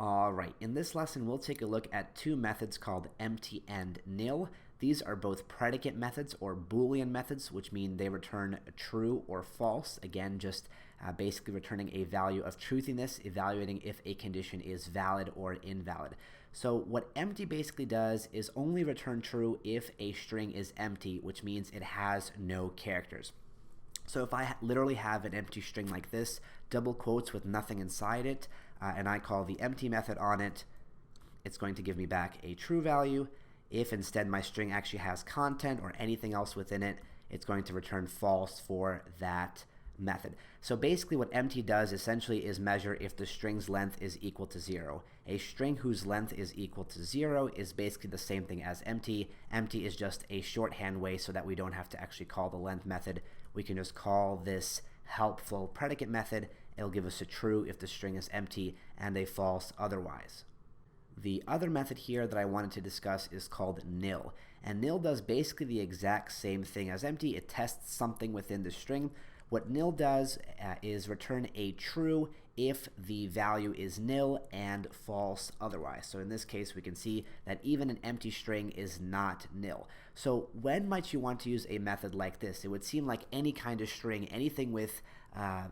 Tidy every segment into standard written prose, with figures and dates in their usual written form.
All right, in this lesson, we'll take a look at two methods called empty and nil. These are both predicate methods or Boolean methods, which mean they return true or false. Again, just basically returning a value of truthiness, evaluating if a condition is valid or invalid. So what empty basically does is only return true if a string is empty, which means it has no characters. So if I literally have an empty string like this, double quotes with nothing inside it, and I call the empty method on it, it's going to give me back a true value. If instead my string actually has content or anything else within it, it's going to return false for that method. So basically what empty does essentially is measure if the string's length is equal to 0. A string whose length is equal to 0 is basically the same thing as empty. Empty is just a shorthand way so that we don't have to actually call the length method. We can just call this helpful predicate method. It'll give us a true if the string is empty and a false otherwise. The other method here that I wanted to discuss is called nil. And nil does basically the exact same thing as empty. It tests something within the string. What nil does is return a true if the value is nil and false otherwise. So in this case, we can see that even an empty string is not nil. So when might you want to use a method like this? It would seem like any kind of string, anything with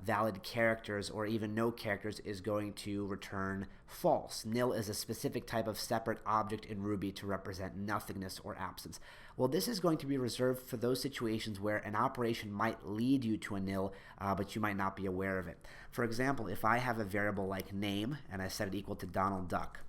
valid characters or even no characters is going to return false. Nil is a specific type of separate object in Ruby to represent nothingness or absence. Well, this is going to be reserved for those situations where an operation might lead you to a nil, but you might not be aware of it. For example, if I have a variable like name and I set it equal to Donald Duck,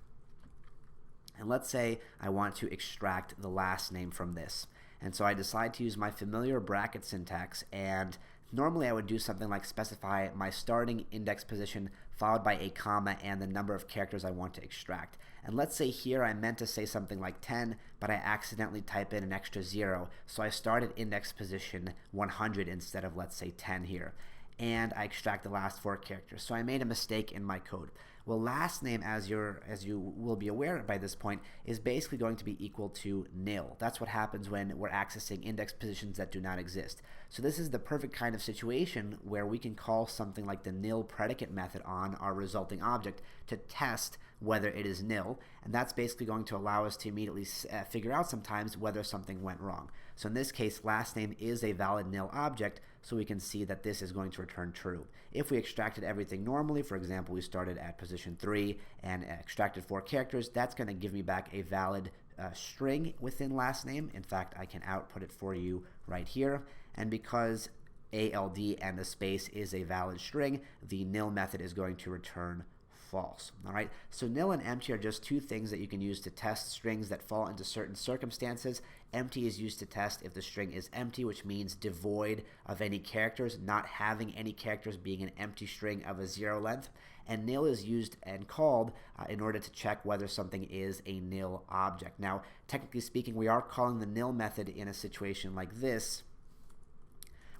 and let's say I want to extract the last name from this. And so I decide to use my familiar bracket syntax, and normally I would do something like specify my starting index position followed by a comma and the number of characters I want to extract. And let's say here I meant to say something like 10, but I accidentally type in an extra 0. So I start at index position 100 instead of, let's say, 10 here. And I extract the last 4 characters. So I made a mistake in my code. Well, last name, as you will be aware by this point, is basically going to be equal to nil. That's what happens when we're accessing index positions that do not exist. So this is the perfect kind of situation where we can call something like the nil predicate method on our resulting object to test whether it is nil, and that's basically going to allow us to immediately figure out sometimes whether something went wrong. So in this case, last name is a valid nil object, so we can see that this is going to return true. If we extracted everything normally, for example, we started at position 3 and extracted 4 characters, that's going to give me back a valid string within last name. In fact, I can output it for you right here. And because ALD and the space is a valid string, the nil method is going to return false. All right, so nil and empty are just two things that you can use to test strings that fall into certain circumstances. Empty is used to test if the string is empty, which means devoid of any characters, not having any characters being an empty string of a 0 length. And nil is used and called in order to check whether something is a nil object. Now, technically speaking, we are calling the nil method in a situation like this.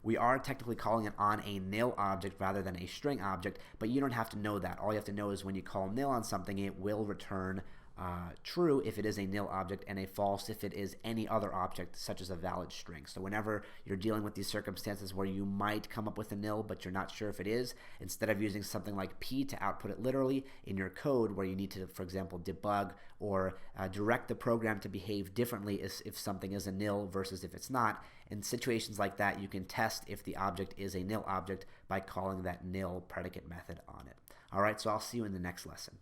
We are technically calling it on a nil object rather than a string object, but you don't have to know that. All you have to know is when you call nil on something, it will return true if it is a nil object and a false if it is any other object such as a valid string. So whenever you're dealing with these circumstances where you might come up with a nil but you're not sure if it is, instead of using something like p to output it literally in your code where you need to, for example, debug or direct the program to behave differently if something is a nil versus if it's not, in situations like that you can test if the object is a nil object by calling that nil predicate method on it. All right, so I'll see you in the next lesson.